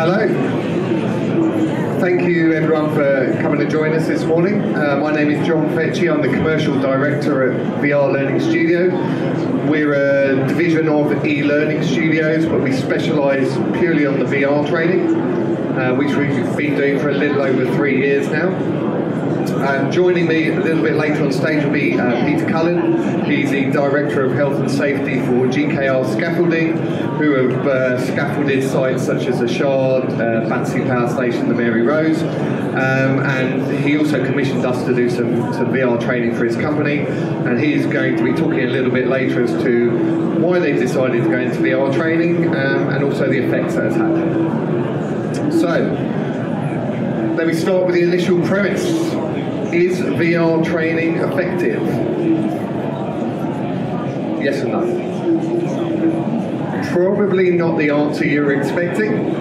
Hello. Thank you everyone for coming to join us this morning. My name is John Fetchy. I'm the Commercial Director at VR Learning Studio. We're a division of e-learning studios, but we specialise purely on the VR training, which we've been doing for a little over 3 years now. Joining me a little bit later on stage will be Peter Cullen. He's the Director of Health and Safety for GKR Scaffolding, who have scaffolded sites such as the Shard, Battersea Power Station, the Mary Rose. And he also commissioned us to do some VR training for his company. And he's going to be talking a little bit later as to why they've decided to go into VR training and also the effects that it's had. So, let me start with the initial premise. Is VR training effective? Yes and no. Probably not the answer you're expecting.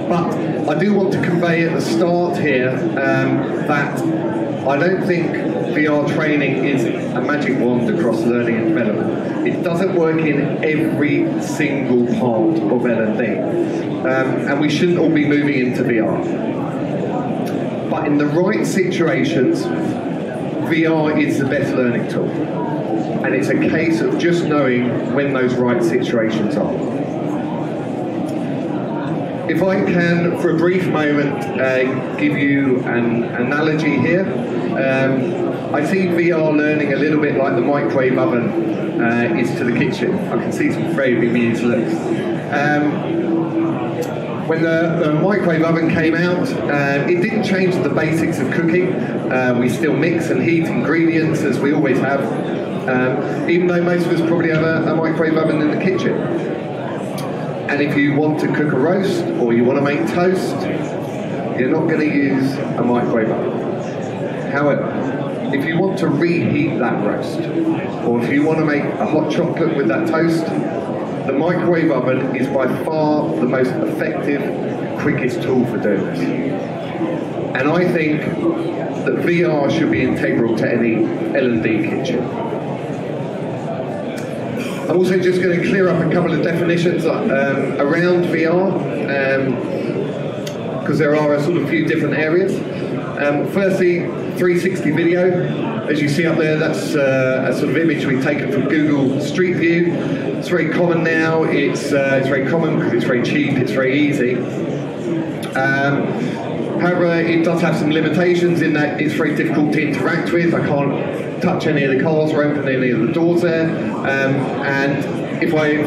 But I do want to convey at the start here that I don't think VR training is a magic wand across learning and development. It doesn't work in every single part of L&D. And we shouldn't all be moving into VR. But in the right situations, VR is the best learning tool. And it's a case of just knowing when those right situations are. If I can, for a brief moment, give you an analogy here. I see VR learning a little bit like the microwave oven is to the kitchen. I can see some very bemused looks. When the microwave oven came out, it didn't change the basics of cooking. We still mix and heat ingredients as we always have, even though most of us probably have a microwave oven in the kitchen. And if you want to cook a roast or you want to make toast, you're not going to use a microwave oven. However, if you want to reheat that roast, or if you want to make a hot chocolate with that toast, the microwave oven is by far the most effective, quickest tool for doing this. And I think that VR should be integral to any L&D kitchen. I'm also just going to clear up a couple of definitions around VR, because there are a sort of few different areas. Firstly, 360 video. As you see up there, that's a sort of image we've taken from Google Street View. It's very common now. It's very common because it's very cheap, it's very easy. However, it does have some limitations in that it's very difficult to interact with. I can't touch any of the cars or open any of the doors there. And if I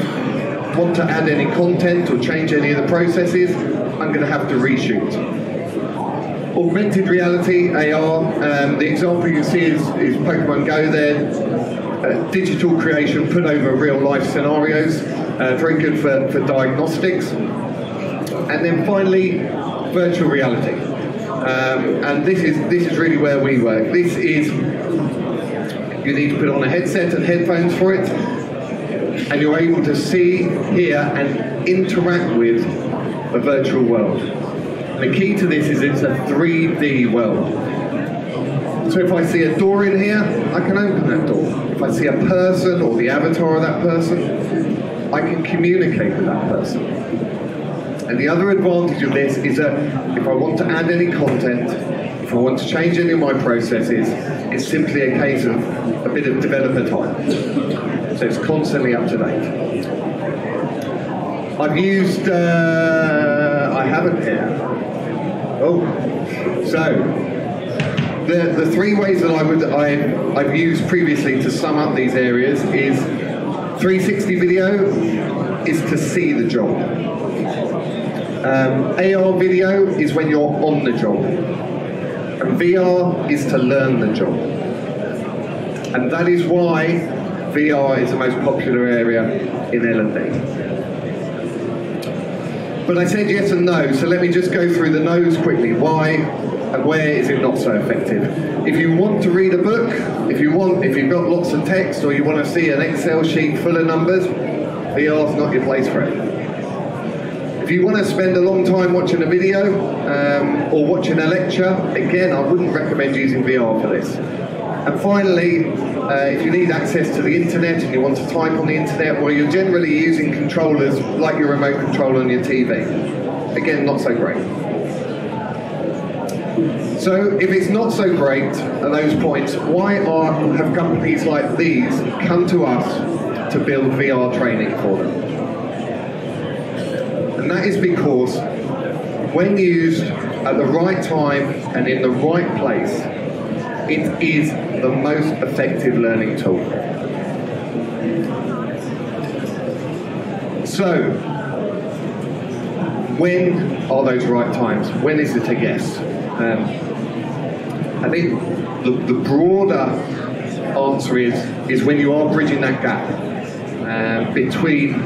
want to add any content or change any of the processes, I'm going to have to reshoot. Augmented reality, AR, the example you see is Pokemon Go there. Digital creation put over real life scenarios, very good for diagnostics. And then finally, virtual reality. And this is really where we work. This is, you need to put on a headset and headphones for it, and you're able to see, hear and interact with a virtual world. The key to this is it's a 3D world. So if I see a door in here, I can open that door. If I see a person or the avatar of that person, I can communicate with that person. And the other advantage of this is that if I want to add any content, if I want to change any of my processes, it's simply a case of a bit of developer time. So it's constantly up to date. I've used, I haven't here. Oh, so the three ways that I've used previously to sum up these areas is 360 video is to see the job. AR video is when you're on the job. And VR is to learn the job. And that is why VR is the most popular area in L&D. But I said yes and no, so let me just go through the no's quickly. Why and where is it not so effective? If you want to read a book, if you've got lots of text or you want to see an Excel sheet full of numbers, VR's not your place for it. If you want to spend a long time watching a video or watching a lecture, again, I wouldn't recommend using VR for this. And finally, if you need access to the internet and you want to type on the internet, well, you're generally using controllers like your remote control on your TV. Again, not so great. So if it's not so great at those points, why have companies like these come to us to build VR training for them? And that is because when used at the right time and in the right place, it is the most effective learning tool. So, when are those right times? When is it a yes? I think the broader answer is when you are bridging that gap between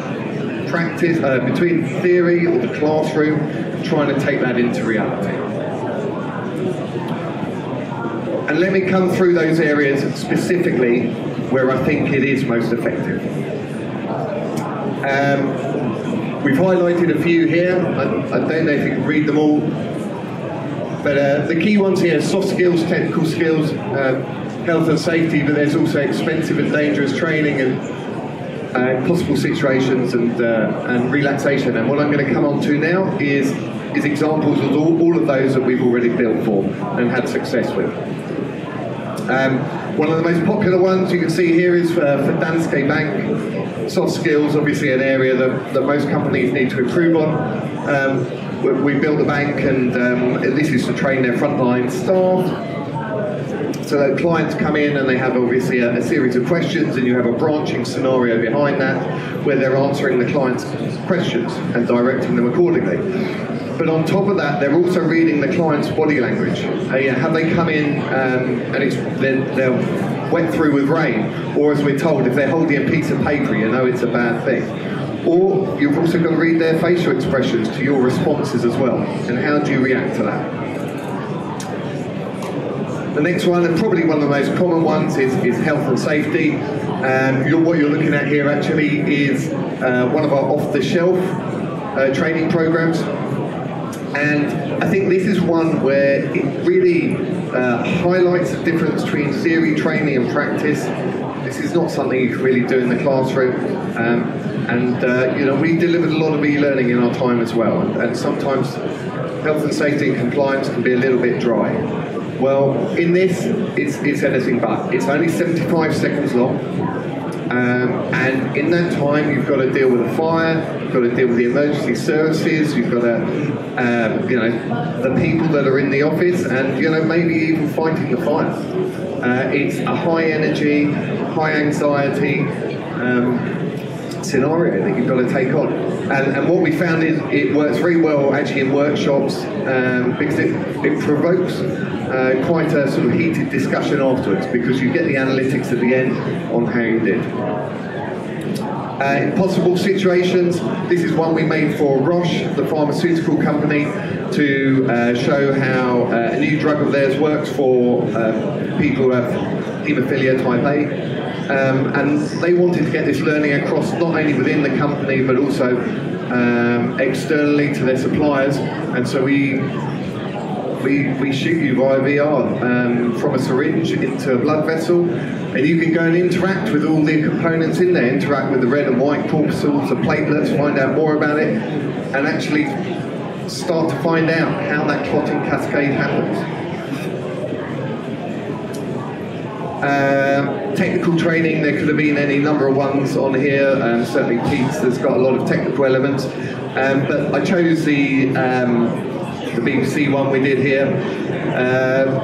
practice, between theory or the classroom, trying to take that into reality. And let me come through those areas specifically where I think it is most effective. We've highlighted a few here. I don't know if you can read them all. But the key ones here: soft skills, technical skills, health and safety, but there's also expensive and dangerous training and possible situations and relaxation. And what I'm going to come on to now is examples of all of those that we've already built for and had success with. One of the most popular ones you can see here is for Danske Bank. Soft skills, obviously an area that most companies need to improve on. We built a bank, and this is to train their frontline staff. So that clients come in and they have obviously a series of questions, and you have a branching scenario behind that where they're answering the client's questions and directing them accordingly. But on top of that, they're also reading the client's body language. Have they come in and they're wet through with rain, or as we're told, if they're holding a piece of paper, you know it's a bad thing. Or you've also got to read their facial expressions to your responses as well, and how do you react to that? The next one, and probably one of the most common ones, is health and safety. What you're looking at here actually is one of our off-the-shelf training programs. And I think this is one where it really highlights the difference between theory, training and practice. This is not something you can really do in the classroom. We delivered a lot of e-learning in our time as well. And sometimes health and safety and compliance can be a little bit dry. Well, in this, it's anything but. It's only 75 seconds long. And in that time, you've got to deal with a fire, you've got to deal with the emergency services, you've got to, the people that are in the office, and maybe even fighting the fire. It's a high energy, high anxiety scenario that you've got to take on. And what we found is it works very well actually in workshops because it provokes quite a sort of heated discussion afterwards, because you get the analytics at the end on how you did. In possible situations, this is one we made for Roche, the pharmaceutical company, to show how a new drug of theirs works for people who have haemophilia type A. And they wanted to get this learning across not only within the company but also externally to their suppliers. And so we shoot you via VR from a syringe into a blood vessel, and you can go and interact with all the components in there, interact with the red and white corpuscles, the platelets, find out more about it, and actually start to find out how that clotting cascade happens. Technical training, there could have been any number of ones on here, certainly Pete's has got a lot of technical elements, but I chose the BBC one we did here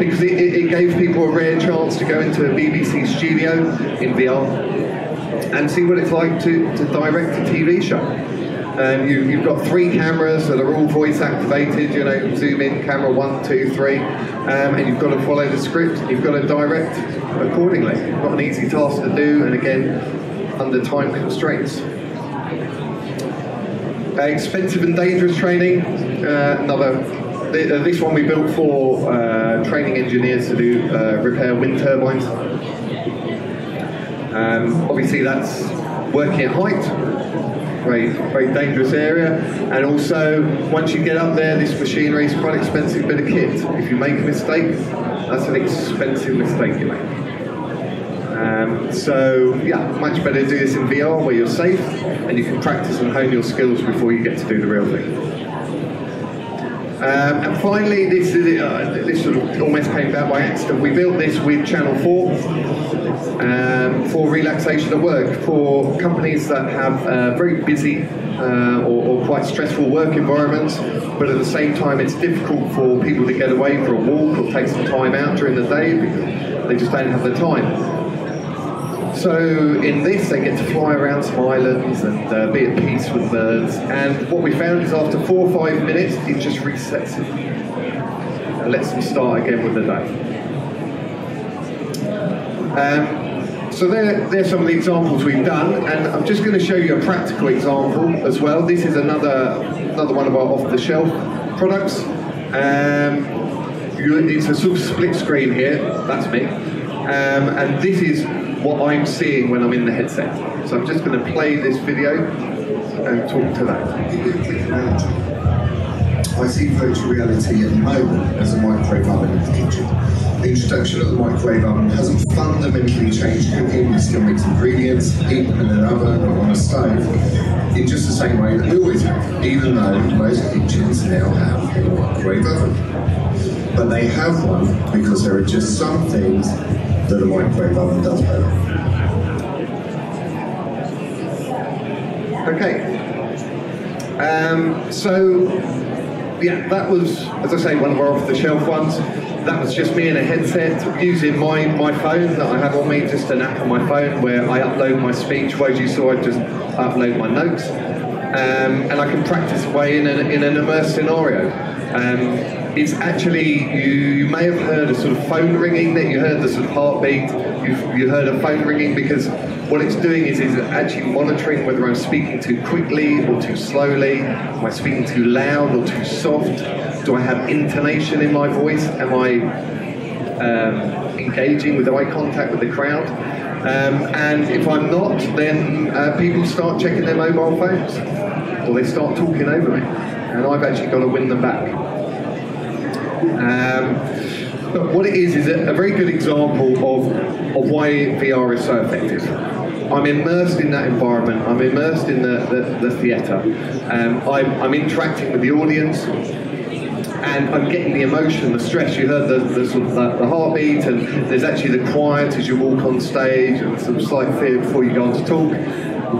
because it gave people a rare chance to go into a BBC studio in VR and see what it's like to direct a TV show. You've got 3 cameras that are all voice activated, zoom in, camera 1, 2, 3, and you've got to follow the script, you've got to direct accordingly. Not an easy task to do, and again, under time constraints. Expensive and dangerous training, this one we built for training engineers to do repair wind turbines. Obviously that's working at height, very, very dangerous area, and also once you get up there, this machinery is quite an expensive bit of kit. If you make a mistake, that's an expensive mistake you make. So yeah, much better to do this in VR where you're safe and you can practice and hone your skills before you get to do the real thing. And finally, this sort of almost came about by accident. We built this with Channel 4 for relaxation at work, for companies that have very busy or quite stressful work environments, but at the same time it's difficult for people to get away for a walk or take some time out during the day because they just don't have the time. So in this, they get to fly around some islands and be at peace with birds. And what we found is after 4 or 5 minutes, it just resets it and lets them start again with the day. So there's some of the examples we've done, and I'm just going to show you a practical example as well. This is another one of our off-the-shelf products. It's a sort of split screen here. That's me, and this is what I'm seeing when I'm in the headset. So I'm just going to play this video and talk to that. I see virtual reality at the moment as a microwave oven in the kitchen. The introduction of the microwave oven hasn't fundamentally changed cooking. We still mix ingredients, heat them in an oven or on a stove, in just the same way that we always have, even though most kitchens now have a microwave oven. But they have one because there are just some things that a microwave oven does better. Okay. So, yeah, that was, as I say, one of our off-the-shelf ones. That was just me in a headset using my phone that I have on me, just an app on my phone where I upload my speech. As you saw, I just upload my notes. And I can practice away in an immersed scenario. It's actually, you may have heard a sort of phone ringing, that you heard the sort of heartbeat, you heard a phone ringing, because what it's doing is actually monitoring whether I'm speaking too quickly or too slowly, am I speaking too loud or too soft, do I have intonation in my voice, am I engaging with eye contact with the crowd, and if I'm not, then people start checking their mobile phones, or they start talking over me, and I've actually got to win them back. But what it is a very good example of why VR is so effective. I'm immersed in that environment, I'm immersed in the theatre, I'm interacting with the audience, and I'm getting the emotion, the stress. You heard the sort of the heartbeat, and there's actually the quiet as you walk on stage, and some slight fear before you go on to talk.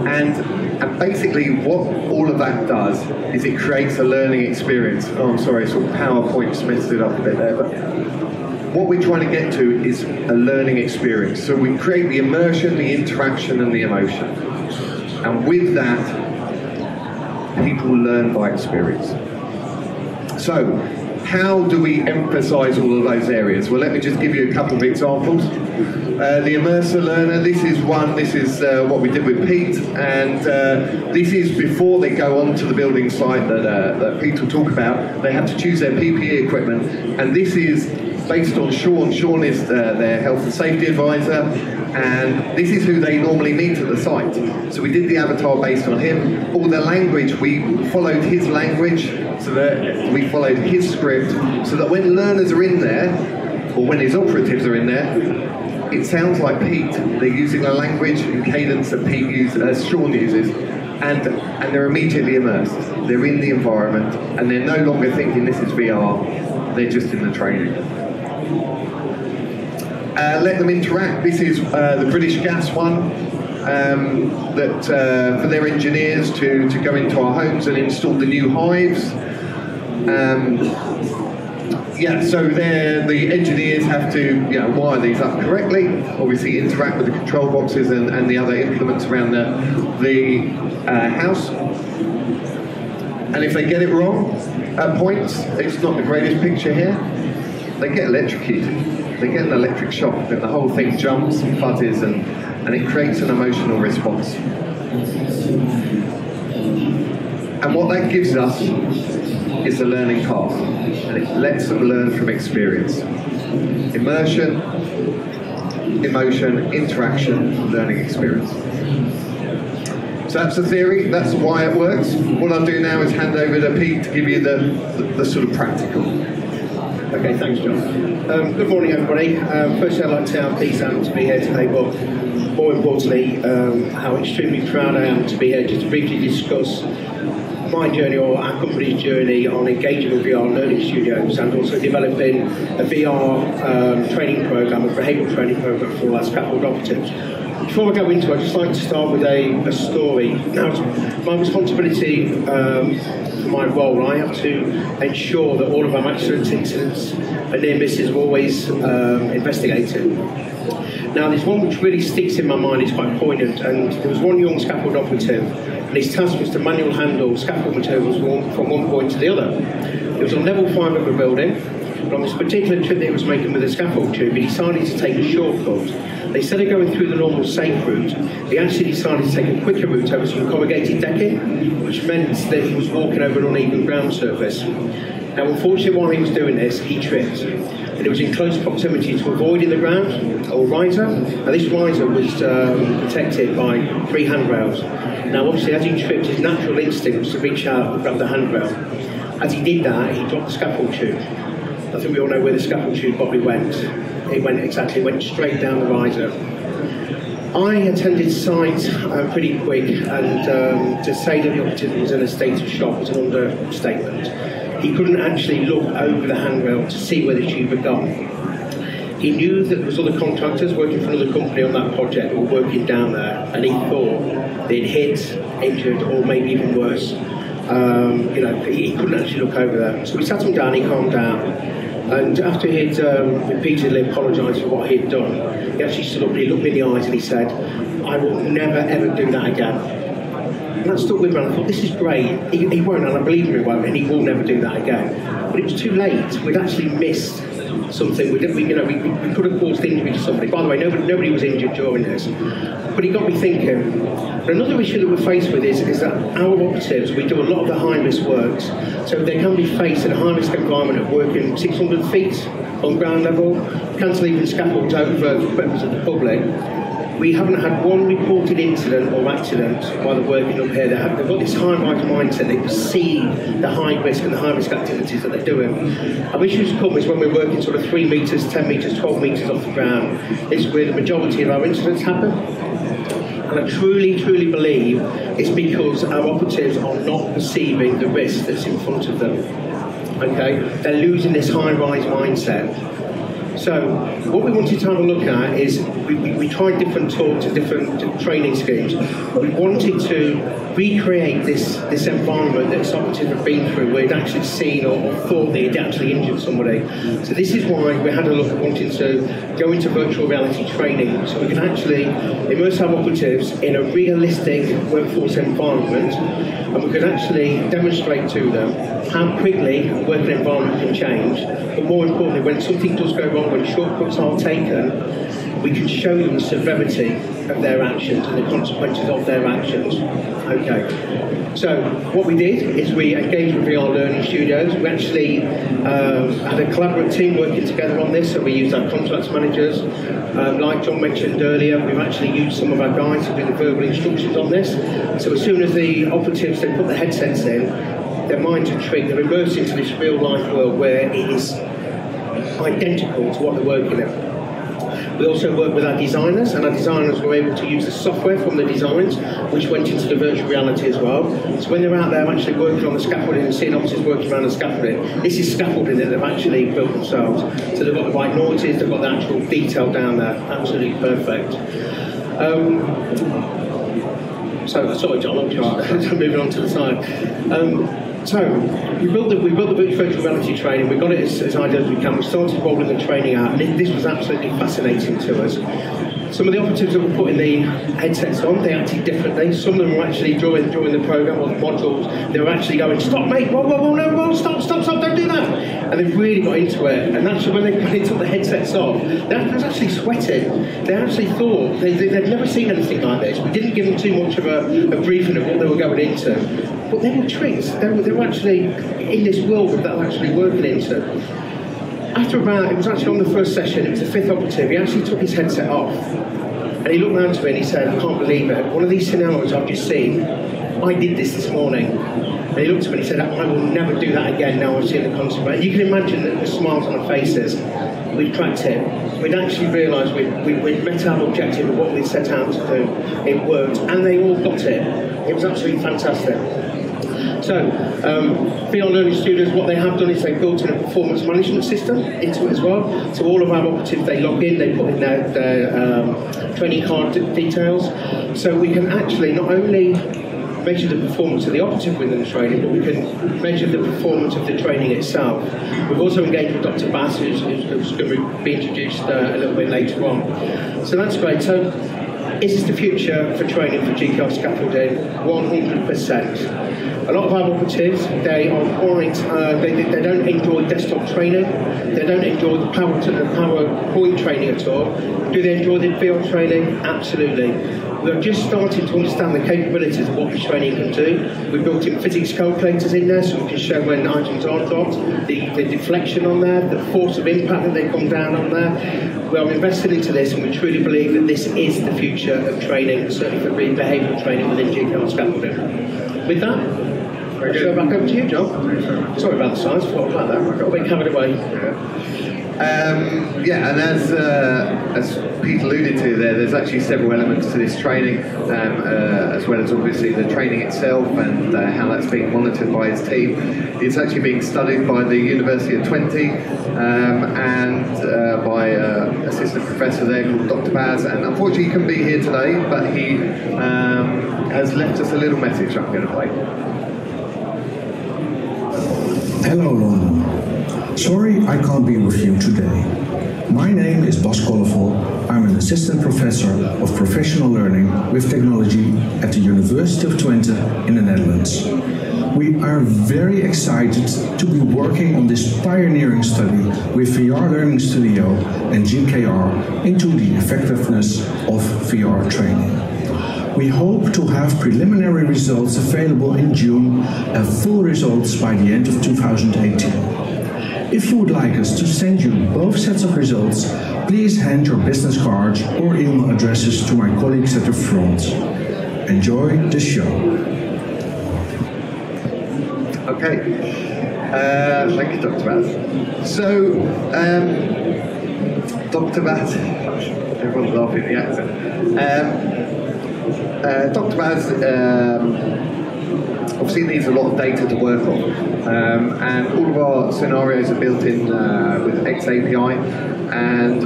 And basically what all of that does is it creates a learning experience. Oh, I'm sorry, sort of PowerPoint just messed it up a bit there, but what we're trying to get to is a learning experience. So we create the immersion, the interaction, and the emotion. And with that, people learn by experience. So, how do we emphasize all of those areas? Well, let me just give you a couple of examples. The immersive learner, this is one, this is what we did with Pete, and this is before they go onto the building site that Pete will talk about. They have to choose their PPE equipment, and this is based on Sean. Sean is their health and safety advisor, and this is who they normally meet at the site. So we did the avatar based on him. All the language, we followed his language, so that we followed his script, so that when learners are in there, or when his operatives are in there, it sounds like Pete. They're using a language and cadence that Sean uses, and they're immediately immersed. They're in the environment, and they're no longer thinking this is VR, they're just in the training. Let them interact. This is the British Gas one, that for their engineers to go into our homes and install the new hives. Yeah, so the engineers have to wire these up correctly, obviously interact with the control boxes and the other implements around the house. And if they get it wrong at points, it's not the greatest picture here, they get electrocuted. They get an electric shock, and the whole thing jumps and fuzzes, and it creates an emotional response. And what that gives us is a learning path, and it lets them learn from experience. Immersion, emotion, interaction, learning experience. So that's the theory, that's why it works. What I'll do now is hand over to Pete to give you the sort of practical. Okay, thanks, John. Good morning, everybody. Firstly, I'd like to say I'm pleased to be here today, but more importantly, how extremely proud I am to be here just to briefly discuss my journey, or our company's journey, on engaging with VR learning studios and also developing a VR training program, a behavioural training program for our scaffold operatives. Before I go into it, I'd just like to start with a story. Now, my responsibility for my role, I have to ensure that all of our accidents, incidents and near misses are always investigated. Now, there's one which really sticks in my mind, it's quite poignant, and there was one young scaffold operative, and his task was to manual handle scaffold materials from one point to the other. It was on level 5 of a building, and on this particular trip that he was making with a scaffold tube, he decided to take a shortcut. Instead of going through the normal safe route, he actually decided to take a quicker route over some corrugated decking, which meant that he was walking over an uneven ground surface. Now, unfortunately, while he was doing this, he tripped, and it was in close proximity to avoiding the ground, or riser, and this riser was protected by 3 handrails. Now, obviously, as he tripped, his natural instinct was to reach out and grab the handrail. As he did that, he dropped the scaffold tube. I think we all know where the scaffold tube probably went. It went straight down the riser. I attended site pretty quick, and to say that the operative was in a state of shock was an understatement. He couldn't actually look over the handrail to see where the tube had gone. He knew that there was other contractors working for another company on that project who were working down there, and he thought they'd hit, injured, or maybe even worse. He couldn't actually look over there. So we sat him down, he calmed down. And after he'd repeatedly apologised for what he'd done, he actually stood up and he looked me in the eyes and he said, "I will never ever do that again." And that stuck with me, and I thought, this is great. He won't, and I believe him, he won't, and he will never do that again. But it was too late. We'd actually missed something. We could have caused injury to somebody. By the way, nobody was injured during this. But it got me thinking. But another issue that we're faced with is that our operatives, we do a lot of the high-risk works, so they can be faced in a high-risk environment of working 600 feet on ground level, cantilevering scaffolds out for members of the public. We haven't had one reported incident or accident while they're working up here. They've got this high-risk mindset. They perceive the high risk and the high-risk activities that they're doing. Our issues come is when we're working sort of 3 metres, 10 metres, 12 metres off the ground. This is where the majority of our incidents happen. And I truly, truly believe it's because our operatives are not perceiving the risk that's in front of them. Okay? They're losing this high-rise mindset. So what we wanted to have a look at is we tried different talks and different training schemes. We wanted to recreate this environment that some operatives have been through, where they'd actually seen or thought they'd actually injured somebody. So this is why we had a look at wanting to go into virtual reality training, so we can actually immerse our operatives in a realistic workforce environment, and we could actually demonstrate to them how quickly a working environment can change, but more importantly, when something does go wrong, when shortcuts are taken, we can show them the severity of their actions and the consequences of their actions. Okay. So what we did is we engaged with VR Learning Studios. We actually had a collaborative team working together on this, so we used our contracts managers. Like John mentioned earlier, we've actually used some of our guys to do the verbal instructions on this. So as soon as the operatives, they put the headsets in, their minds are tricked, they're immersed into this real life world where it is identical to what they're working in. We also worked with our designers, and our designers were able to use the software from the designs, which went into the virtual reality as well. So when they're out there actually working on the scaffolding and seeing officers working around the scaffolding, this is scaffolding that they've actually built themselves. So they've got the right noises, they've got the actual detail down there, absolutely perfect. Sorry John, I'm just moving on to the side. So we built the virtual reality training. We got it as ideal as we can. We started rolling the training out, and this was absolutely fascinating to us. Some of the operatives that were putting the headsets on, they acted differently. Some of them were actually during the program or the modules, they were actually going, "Stop, mate! Whoa, no, stop! Don't do that!" And they really got into it. And actually, when they took the headsets off, they was actually sweating. They actually thought they'd never seen anything like this. We didn't give them too much of a briefing of what they were going into. But they were tricked. They were actually in this world that they're actually working into. After about, it was actually on the first session, it was the 5th operative, he actually took his headset off. And he looked round to me and he said, "I can't believe it. One of these scenarios I've just seen I did this morning. And he looked at me and he said, I will never do that again now I've seen the consequence. You can imagine that the smiles on our faces. We'd cracked it. We'd actually realised we'd met our objective of what we'd set out to do. It worked, and they all got it. It was absolutely fantastic. So, VR Learning Studios, what they have done is they've built in a performance management system into it as well. So all of our operatives, they log in, they put in their training card details. So we can actually not only measure the performance of the operative within the training, but we can measure the performance of the training itself. We've also engaged with Dr. Bass, who's going to be introduced a little bit later on. So that's great. So is this the future for training for GKR Scaffolding? 100%. A lot of our operatives, they are boring, they don't enjoy desktop training, they don't enjoy the PowerPoint training at all. Do they enjoy the VR training? Absolutely. We're just starting to understand the capabilities of what the training can do. We built in physics calculators in there so we can show when items are dropped, the deflection on there, the force of impact that they come down on there. We are invested into this, and we truly believe that this is the future of training, certainly for behavioural training within GKR Scaffolding. With that, I'll show back over to you, John. Sorry about the size, forgot about that. I got a bit carried away. Yeah, and as Pete alluded to there's actually several elements to this training, as well as obviously the training itself and how that's being monitored by his team. It's actually being studied by the University of Twente and by an assistant professor there called Dr. Baz, and unfortunately he couldn't be here today, but he has left us a little message I'm going to play. Hello London. Sorry I can't be with you today. My name is Bas Collevel. I'm an assistant professor of professional learning with technology at the University of Twente in the Netherlands. We are very excited to be working on this pioneering study with VR Learning Studio and GKR into the effectiveness of VR training. We hope to have preliminary results available in June and full results by the end of 2018. If you would like us to send you both sets of results, please hand your business cards or email addresses to my colleagues at the front. Enjoy the show. Okay, thank you, Dr. Baz. So, Dr. Baz, everyone's laughing at the accent. Dr. Baz obviously needs a lot of data to work on, and all of our scenarios are built in with XAPI, and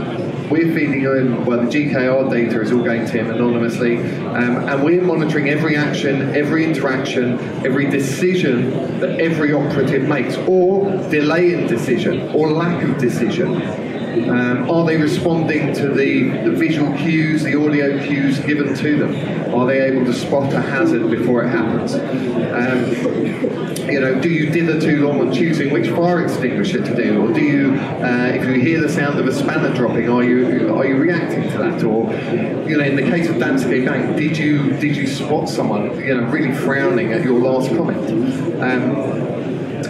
we're feeding in, well, the GKR data is all going to him anonymously, and we're monitoring every action, every interaction, every decision that every operative makes, or delay in decision, or lack of decision. Are they responding to the visual cues, the audio cues given to them? Are they able to spot a hazard before it happens? You know, do you dither too long on choosing which fire extinguisher to do, or do you, if you hear the sound of a spanner dropping, are you reacting to that? Or, you know, in the case of Danske Bank, did you spot someone, you know, really frowning at your last comment?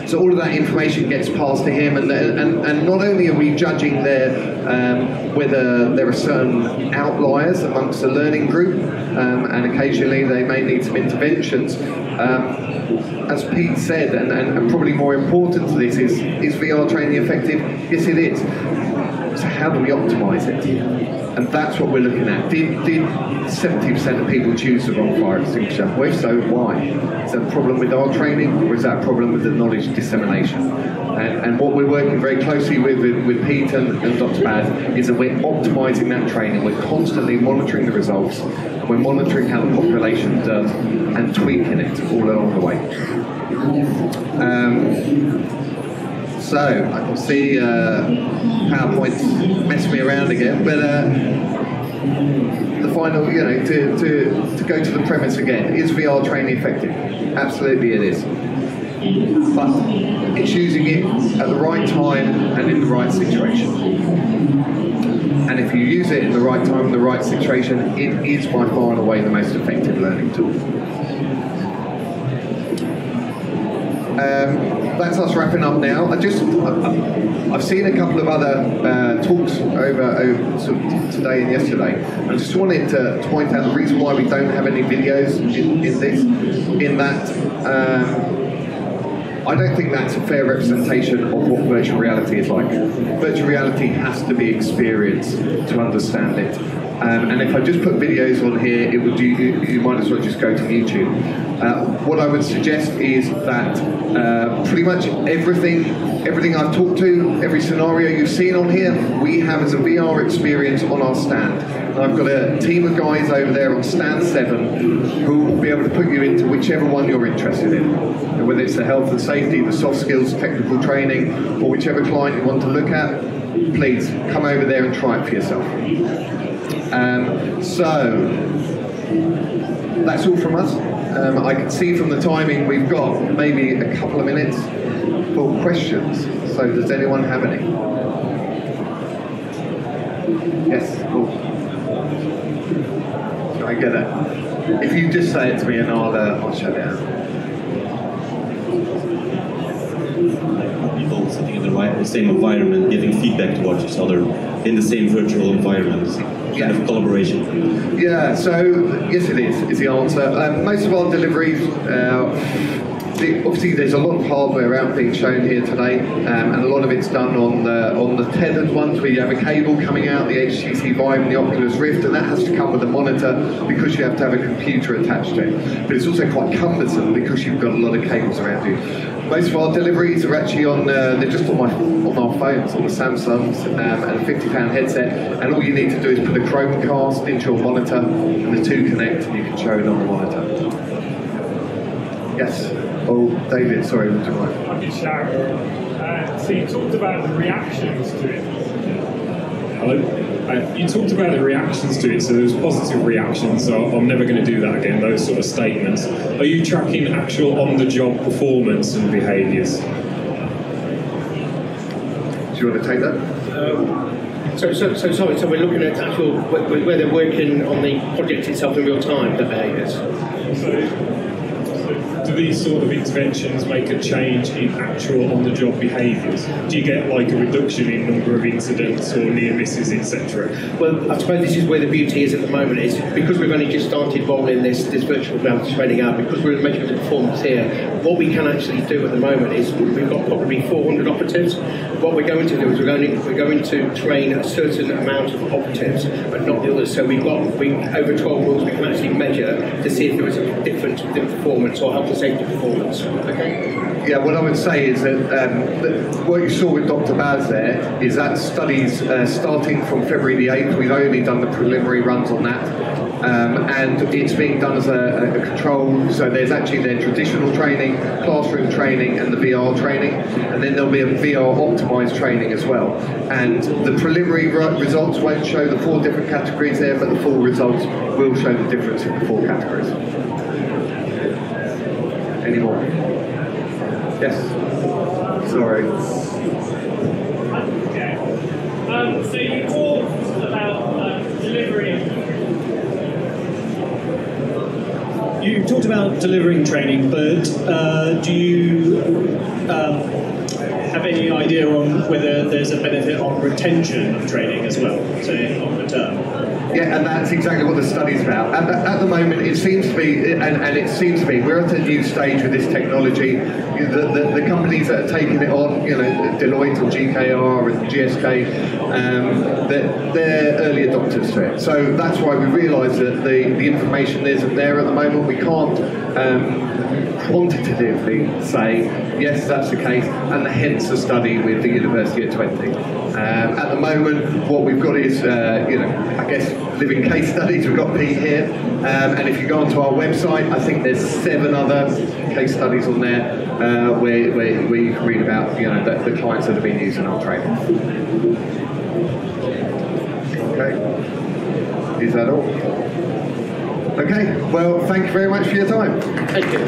So all of that information gets passed to him, and not only are we judging whether there are certain outliers amongst the learning group, and occasionally they may need some interventions. As Pete said, and probably more important to this, is VR training effective? Yes, it is. So how do we optimise it? And that's what we're looking at. Did 70% of people choose the wrong fire extinguisher? Well, if so, why? Is that a problem with our training, or is that a problem with the knowledge dissemination? And what we're working very closely with Pete and Dr. Baz is that we're optimising that training. We're constantly monitoring the results, and we're monitoring how the population does and tweaking it all along the way. So I can see PowerPoint's messed me around again, but the final, you know, to go to the premise again, is VR training effective? Absolutely it is. But it's using it at the right time and in the right situation. And if you use it in the right time and the right situation, it is by far and away the most effective learning tool. that's us wrapping up now. I've seen a couple of other talks over sort of today and yesterday. I just wanted to point out the reason why we don't have any videos in this, in that I don't think that's a fair representation of what virtual reality is like. Virtual reality has to be experienced to understand it. And if I just put videos on here, it would you might as well just go to YouTube. What I would suggest is that pretty much everything I've talked to, every scenario you've seen on here, we have as a VR experience on our stand. And I've got a team of guys over there on stand 7 who will be able to put you into whichever one you're interested in. And whether it's the health and safety, the soft skills, technical training, or whichever client you want to look at, please come over there and try it for yourself. So that's all from us. I can see from the timing we've got maybe a couple of minutes for questions. So does anyone have any? Yes, cool. Can I get it? If you just say it to me and I'll shut it out. People sitting in the same environment, giving feedback towards each other in the same virtual environment. Kind of collaboration. Yeah, so yes it is the answer. Most of our deliveries, obviously there's a lot of hardware out being shown here today, and a lot of it's done on the tethered ones where you have a cable coming out, the HTC Vive and the Oculus Rift, and that has to come with a monitor because you have to have a computer attached to it. But it's also quite cumbersome because you've got a lot of cables around you. Most of our deliveries are actually on, they're just on our phones, on the Samsungs, and a £50 headset, and all you need to do is put a Chromecast into your monitor, and the two connect, and you can show it on the monitor. Yes? Oh, David, sorry, would you mind? I can shout. So you talked about the reactions to it. Hello? You talked about the reactions to it, so there was positive reactions, so I'm never going to do that again, those sort of statements. Are you tracking actual on-the-job performance and behaviours? Do you want to take that? So we're looking at actual, where they're working on the project itself in real time, the behaviours. So do these sort of interventions make a change in actual on-the-job behaviours? Do you get like a reduction in number of incidents or near misses, etc.? Well, I suppose this is where the beauty is at the moment, is because we've only just started rolling this virtual reality training out, because we're measuring the performance here, what we can actually do at the moment is we've got probably 400 operatives. What we're going to do is we're going to train a certain amount of operatives, but not the others. So over 12 months we can actually measure to see if there is a difference within performance or health and safety performance. Okay. Yeah, what I would say is that what you saw with Dr. Baz there is that studies starting from February the 8th. We've only done the preliminary runs on that. And it's being done as a control, so there's actually their traditional training, classroom training, and the VR training, and then there'll be a VR optimised training as well. And the preliminary results won't show the 4 different categories there, but the full results will show the difference in the 4 categories. Any more? Yes? Sorry. Okay. So you talked about delivering. You talked about delivering training, but do you have any idea on whether there's a benefit on retention of training as well, say longer term? Yeah, and that's exactly what the study's about. At the moment, it seems to be, and it seems to be, we're at a new stage with this technology. The companies that are taking it on, Deloitte and GKR and GSK, they're early adopters to it. So that's why we realise that the information isn't there at the moment. We can't quantitatively say, yes, that's the case, and hence the study with the University at 20. At the moment, what we've got is, I guess, living case studies. We've got Pete here, and if you go onto our website, I think there's 7 other case studies on there where we can read about, the clients that have been using our training. Okay, is that all? Okay, well, thank you very much for your time. Thank you.